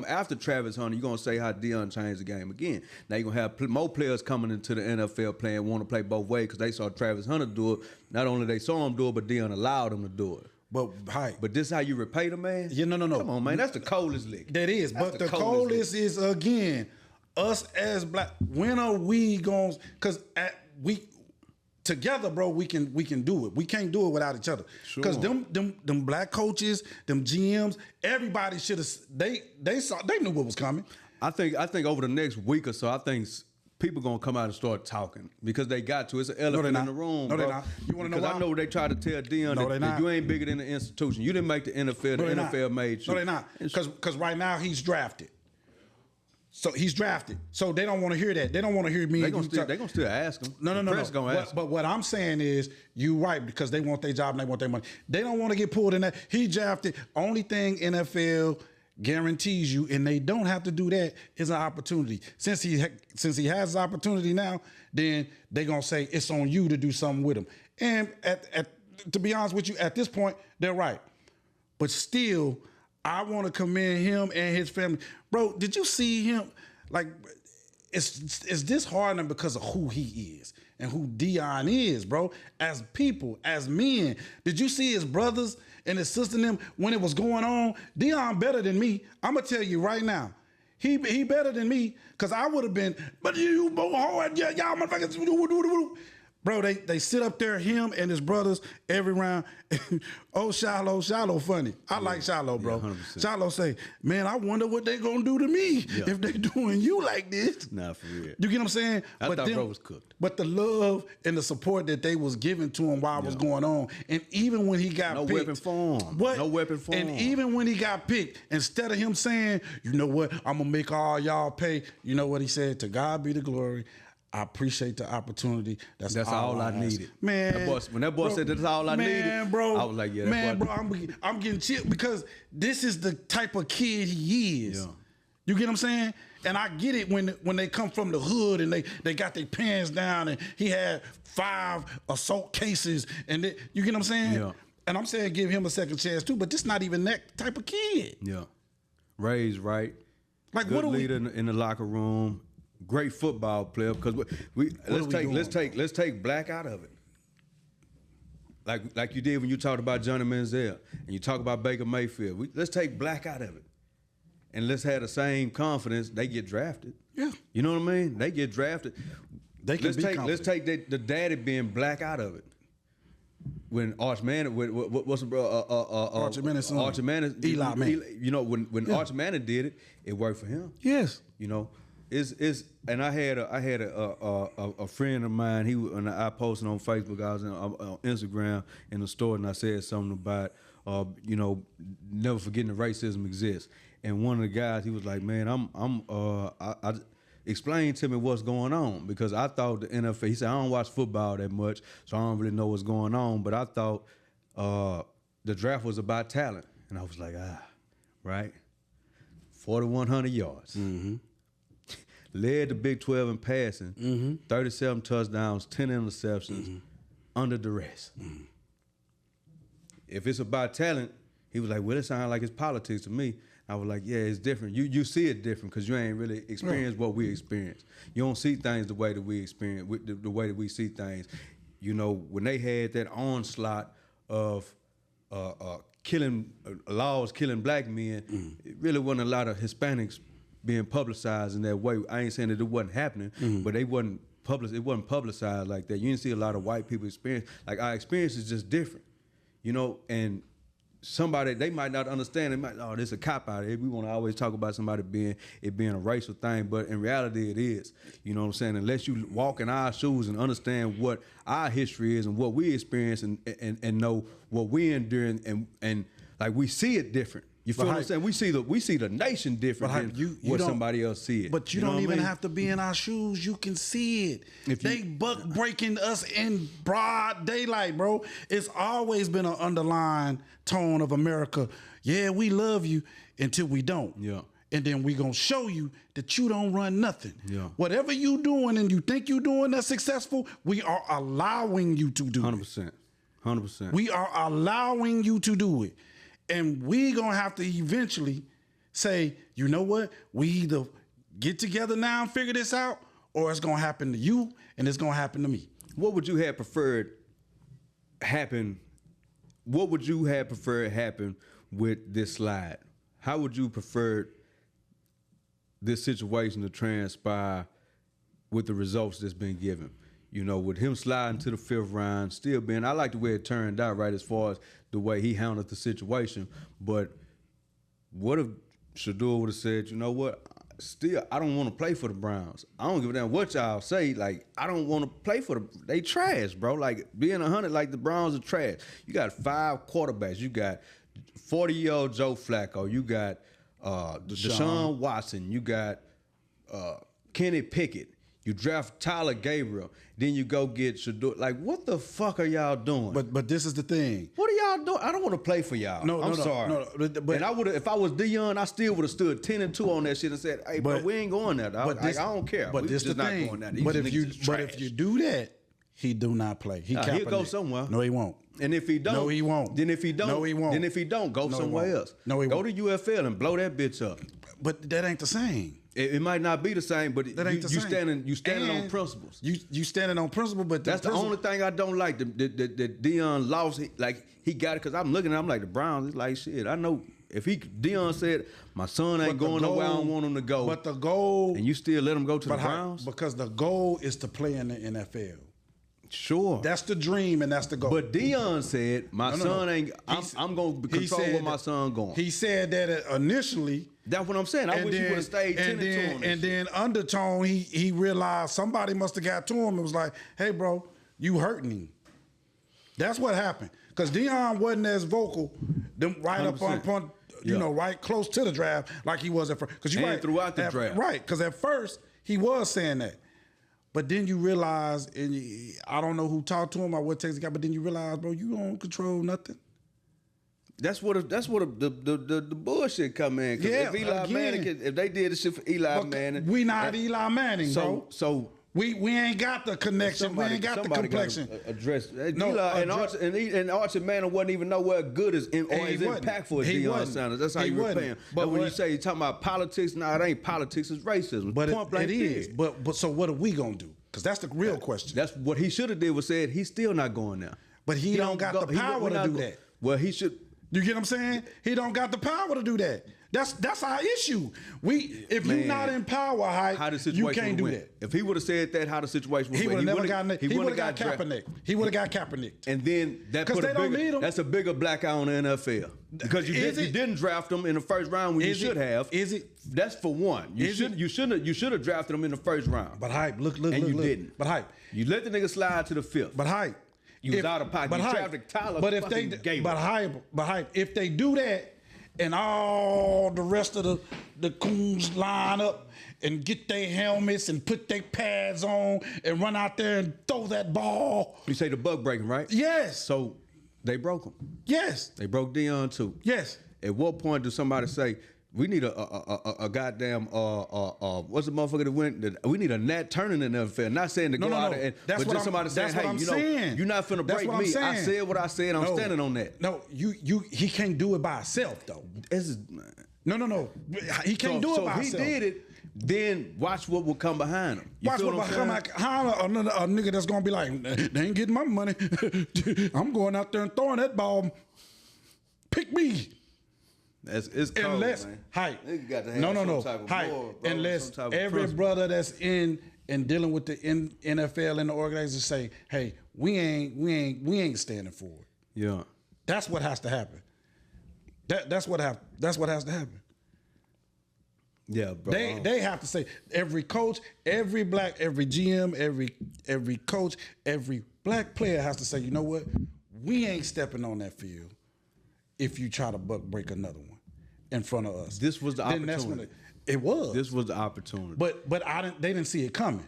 after Travis Hunter, you're going to say how Deion changed the game again. Now you're going to have more players coming into the NFL playing, want to play both ways because they saw Travis Hunter do it. Not only they saw him do it, but Deion allowed him to do it. But this how you repay the man? Yeah, no. Come on, man. That's the coldest lick. That is. That's but the coldest is, again, us as black. When are we going? Because together, bro, we can do it. We can't do it without each other. Because them black coaches, them GMs, everybody should have. They knew what was coming. I think over the next week or so, I think people gonna come out and start talking because they got to. It's an elephant in the room. No, bro. they're not. You want to know why? Because I know they try to tell Deion that you ain't bigger than the institution. You didn't make the NFL. The NFL made you. No, they're not. Because right now he's drafted. So he's drafted. So they don't want to hear that. They don't want to hear me. They're gonna still ask him. No. Gonna ask but what I'm saying is, you right, because they want their job and they want their money. They don't want to get pulled in that. He drafted. Only thing NFL guarantees you, and they don't have to do that, is an opportunity. Since he has his opportunity now, then they're gonna say it's on you to do something with him. And to be honest with you, at this point, they're right. But still, I want to commend him and his family. Bro, did you see him? Like, it's disheartening because of who he is and who Deion is, bro. As people, as men, did you see his brothers and his sister and them when it was going on? Deion better than me. I'm gonna tell you right now. He better than me, because I would have been, but you both hard, y'all motherfuckers. Bro, they sit up there, him and his brothers, every round. Oh, Shiloh funny. I like Shiloh, bro. Yeah, Shiloh say, man, I wonder what they gonna do to me if they doing you like this. Nah, for real. You get what I'm saying? I thought bro was cooked. But the love and the support that they was giving to him while it was going on, and even when he got picked. No weapon for him. No weapon for him. And even when he got picked, instead of him saying, you know what, I'm gonna make all y'all pay, you know what he said? To God be the glory. I appreciate the opportunity. That's all I needed. Man. When that boy said that's all I needed, bro, I was like, yeah, man, bro, I'm getting chilled because this is the type of kid he is. Yeah. You get what I'm saying? And I get it when they come from the hood and they got their pants down and he had 5 assault cases and you get what I'm saying? Yeah. And I'm saying give him a second chance too, but this not even that type of kid. Yeah. Raised right. Like good what are leader in the locker room. Great football player, because let's take black out of it. Like you did when you talked about Johnny Manziel and you talk about Baker Mayfield. Let's take black out of it, and let's have the same confidence. They get drafted. Yeah, you know what I mean. They get drafted. Let's take the daddy being black out of it. When Arch Manning, what's Archie Manning, Eli Manning. You know when Arch Manning did it, it worked for him. Yes, you know. And I had a friend of mine. I posted on Facebook. I was on Instagram in the store, and I said something about never forgetting that racism exists. And one of the guys, he was like, "Man, I explain to me what's going on," because I thought the NFL. He said, "I don't watch football that much, so I don't really know what's going on." But I thought the draft was about talent, and I was like, right, 4,100 yards. Mm-hmm. Led the Big 12 in passing, 37 touchdowns, 10 interceptions, under duress. Mm-hmm. If it's about talent, he was like, well, it sounds like it's politics to me. I was like, yeah, it's different. You see it different because you ain't really experienced what we experience. You don't see things the way that we experience, the way that we see things. You know, when they had that onslaught of killing black men, it really wasn't a lot of Hispanics being publicized in that way. I ain't saying that it wasn't happening, but it wasn't publicized like that. You didn't see a lot of white people experience. Like, our experience is just different, you know. And somebody, they might not understand. They might, oh, this is a cop out here. We want to always talk about somebody being a racial thing, but in reality, it is. You know what I'm saying? Unless you walk in our shoes and understand what our history is and what we experience and know what we endure and like we see it different. You feel what I'm saying? We see the nation different than what somebody else see it. But you don't even have to be in our shoes. You can see it. If they buck breaking us in broad daylight, bro. It's always been an underlying tone of America. Yeah, we love you until we don't. Yeah. And then we gonna show you that you don't run nothing. Yeah. Whatever you doing and you think you doing that's successful, we are allowing you to do 100%. it. 100%. We are allowing you to do it. And we gonna have to eventually say, you know what? We either get together now and figure this out, or it's gonna happen to you and it's gonna happen to me. What would you have preferred happen? What would you have preferred happen with this slide? How would you prefer this situation to transpire with the results that's been given? You know, with him sliding to the 5th round, still being, I like the way it turned out, right, as far as the way he handled the situation. But what if Shedeur would have said, you know what, still, I don't want to play for the Browns. I don't give a damn what y'all say. Like, I don't want to play for they trash, bro. Like, being 100, like the Browns are trash. You got 5 quarterbacks. You got 40-year-old Joe Flacco. You got Deshaun Watson. You got Kenny Pickett. You draft Tyler Gabriel, then you go get Shedeur. Like, what the fuck are y'all doing? But this is the thing. What are y'all doing? I don't want to play for y'all. I'm sorry. No, but and I would, if I was Deion, I still would have stood 10-2 on that shit and said, "Hey, but we ain't going there. I don't care. But we this just the not thing. going there. But if you do that, he do not play. He'll go somewhere. No, he won't. And if he don't, no, he won't. Then if he don't, no, he won't. Then if he don't, go somewhere else. No, he won't. Go to UFL and blow that bitch up. But that ain't the same. It might not be the same, but that ain't the same. You standing on principles. You standing on principle, but that's the only thing I don't like. That Deion lost. Like he got it because I'm looking at him like the Browns. It's like shit. I know if Deion said my son ain't going nowhere, I don't want him to go. But the goal, and you still let him go to the Browns because the goal is to play in the NFL. Sure, that's the dream and that's the goal. But Deion said my son ain't. I'm going to control where my son going. He said that initially. That's what I'm saying. I wish he would have stayed 10-2 on this. And then undertone, he realized somebody must have got to him and was like, "Hey, bro, you hurting him." That's what happened. Because Deion wasn't as vocal, right 100%. Up on you know, right close to the draft like he was at first. Because right throughout the draft, right? Because at first he was saying that, but then you realize, and I don't know who talked to him or what text he got, but then you realize, bro, you don't control nothing. That's what the bullshit come in. Yeah, if Eli Manning, if they did the shit for Eli Manning, we not Eli Manning, bro. So we ain't got the connection. We ain't got the complexion. Address Eli and Archie Manning wasn't even nowhere good as impactful as Deion Sanders. That's how you were paying. But when you say you're talking about politics, it ain't politics. It's racism. But it is. But so what are we gonna do? Because that's the real question. That's what he should have did. Was said he's still not going there. But he don't got the power to do that. Well, he should. You get what I'm saying? He don't got the power to do that. That's our issue. If you're not in power, you can't do that. If he would have said that, how the situation would he would have never gotten it. He would have got Kaepernick. He would have got Kaepernick. And then that's a bigger black eye on the NFL. Because you didn't draft him in the first round when you should have. Is it? That's for one. You should have drafted him in the first round. But Hype, look. And you didn't. But Hype. You let the nigga slide to the 5th. But Hype. You was out of pocket. You drafted Tyler. But Hype, if they do that, and all the rest of the coons line up and get their helmets and put their pads on and run out there and throw that ball. You say the bug breaking, right? Yes. So they broke him. Yes. They broke Deion too. Yes. At what point do somebody say, we need a goddamn what's the motherfucker that went? We need a Nat Turner in the NFL. Not saying to go out there, but just somebody saying, hey, you're not finna break me. I said what I said. I'm standing on that. No, he can't do it by himself though. No. He can't do it by himself. So he did it. Then watch what will come behind him. Watch what will come behind a nigga that's gonna be like, they ain't getting my money. I'm going out there and throwing that ball. Pick me. It's cold, unless man. Hype. No. Hype. Unless every brother that's in and dealing with the NFL and the organization say, hey, we ain't standing for it. Yeah. That's what has to happen. That's what has to happen. Yeah, bro. They have to say every coach, every GM, every coach, every black player has to say, you know what? We ain't stepping on that field if you try to break another one in front of us. This was the opportunity. That's when it was. This was the opportunity. But they didn't see it coming.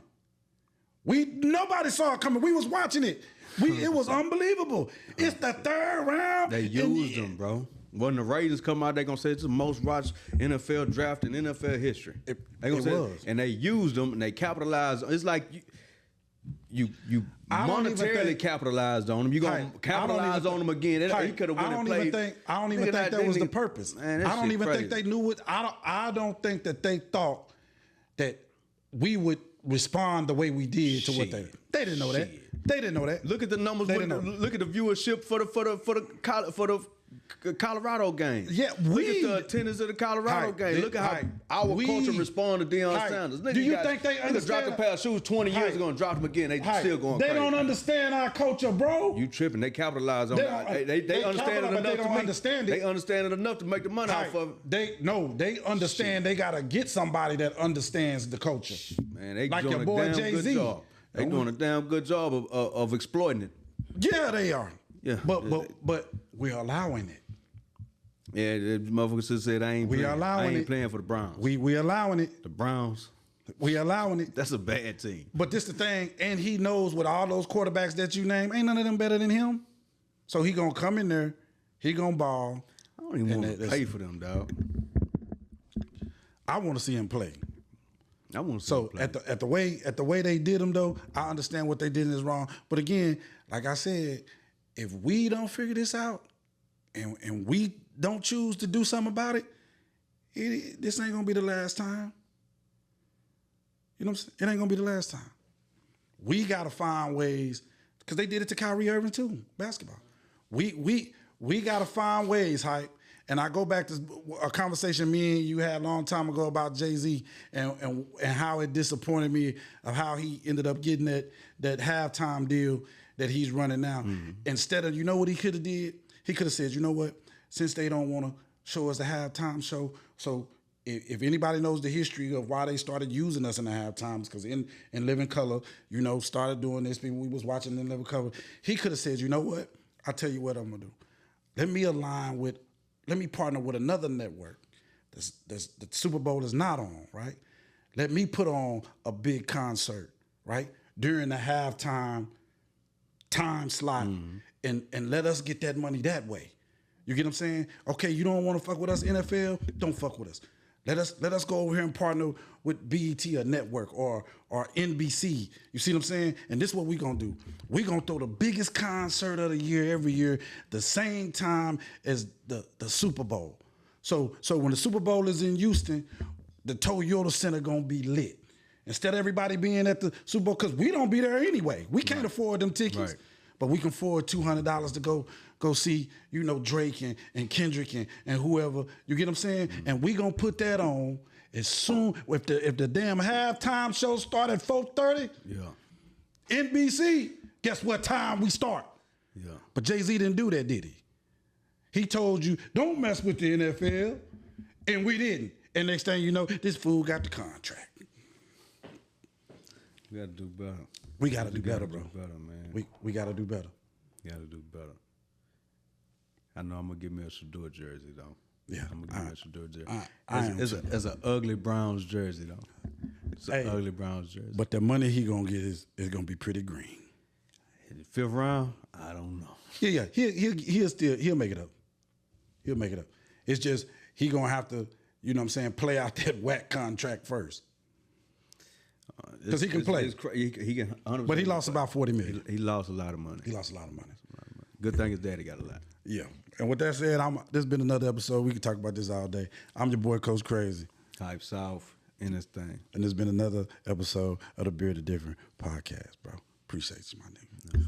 Nobody saw it coming. We was watching it. It was unbelievable. It's the third round. They used them, bro. When the Raiders come out, they gonna say it's the most watched NFL draft in NFL history. And they used them and they capitalized. It's like you monetarily capitalized on them. You gonna capitalize on them again. He could have went and played. I don't even think that was the purpose. Man, I don't even think they knew it. I don't think that they thought that we would respond the way we did to what they didn't know that. They didn't know that. Look at the numbers. Look at the viewership for the Colorado game. Yeah, look at the attendance of the Colorado game. Look at how our culture respond to Deion Sanders. Do you think they understand? They dropped a pair of shoes 20 years ago and dropped them again. They still going crazy. They don't understand our culture, bro. You tripping. They capitalize on it. They understand it enough to understand it. They understand it enough to make the money off of it. They understand they got to get somebody that understands the culture. Man, they like doing a damn good job. They doing a damn good job of exploiting it. Yeah, they are. Yeah, but we're allowing it. Yeah, the motherfuckers said I ain't playing for the Browns. We allowing it. The Browns. We allowing it. That's a bad team. But this the thing, and he knows with all those quarterbacks that you name, ain't none of them better than him. So he gonna come in there, he gonna ball. I don't even want to pay for them, dog. I want to see him play. I want to see him play. at the way they did him though, I understand what they did is wrong. But again, like I said, if we don't figure this out, and we don't choose to do something about it, this ain't gonna be the last time. You know what I'm saying? It ain't gonna be the last time. We gotta find ways, because they did it to Kyrie Irving too, basketball. We gotta find ways, hype. And I go back to a conversation me and you had a long time ago about Jay-Z and how it disappointed me of how he ended up getting that halftime deal that he's running now. Mm-hmm. Instead of, you know what he could have did? He could have said, you know what? Since they don't want to show us the halftime show, so if anybody knows the history of why they started using us in the halftimes, because in Living Color, started doing this, we was watching in Living Color, he could have said, you know what? I'll tell you what I'm going to do. Let me partner with another network the Super Bowl is not on, right? Let me put on a big concert, right? During the halftime time slot, and let us get that money that way. You get what I'm saying? Okay, you don't want to fuck with us, NFL? Don't fuck with us. Let us go over here and partner with BET, a network, or NBC. You see what I'm saying? And this is what we're going to do. We're going to throw the biggest concert of the year every year the same time as the Super Bowl. So when the Super Bowl is in Houston, the Toyota Center going to be lit. Instead of everybody being at the Super Bowl, because we don't be there anyway. We can't afford them tickets. Right. But we can afford $200 to go see, Drake and Kendrick and whoever. You get what I'm saying? Mm-hmm. And we gonna put that on as soon if the damn halftime show start at 4:30. Yeah. NBC, guess what time we start? Yeah. But Jay-Z didn't do that, did he? He told you, don't mess with the NFL, and we didn't. And next thing you know, this fool got the contract. We gotta do better. We gotta do better, bro. Better, man. We gotta do better. Gotta do better. I know I'm gonna give me a Shedeur jersey though. Yeah, I'm gonna give me a Shedeur jersey. It's an ugly Browns jersey though. It's an ugly Browns jersey. But the money he gonna get is gonna be pretty green. In the 5th round, I don't know. Yeah. He'll make it up. He'll make it up. It's just he gonna have to, play out that whack contract first. Because he can play. He can 100%. But he lost about $40 million. He lost a lot of money. Good thing his daddy got a lot. Yeah. And with that said, this has been another episode. We can talk about this all day. I'm your boy, Coach Crazy. Hype South in this thing. And there's been another episode of the Bearded Different podcast, bro. Appreciate you, my nigga.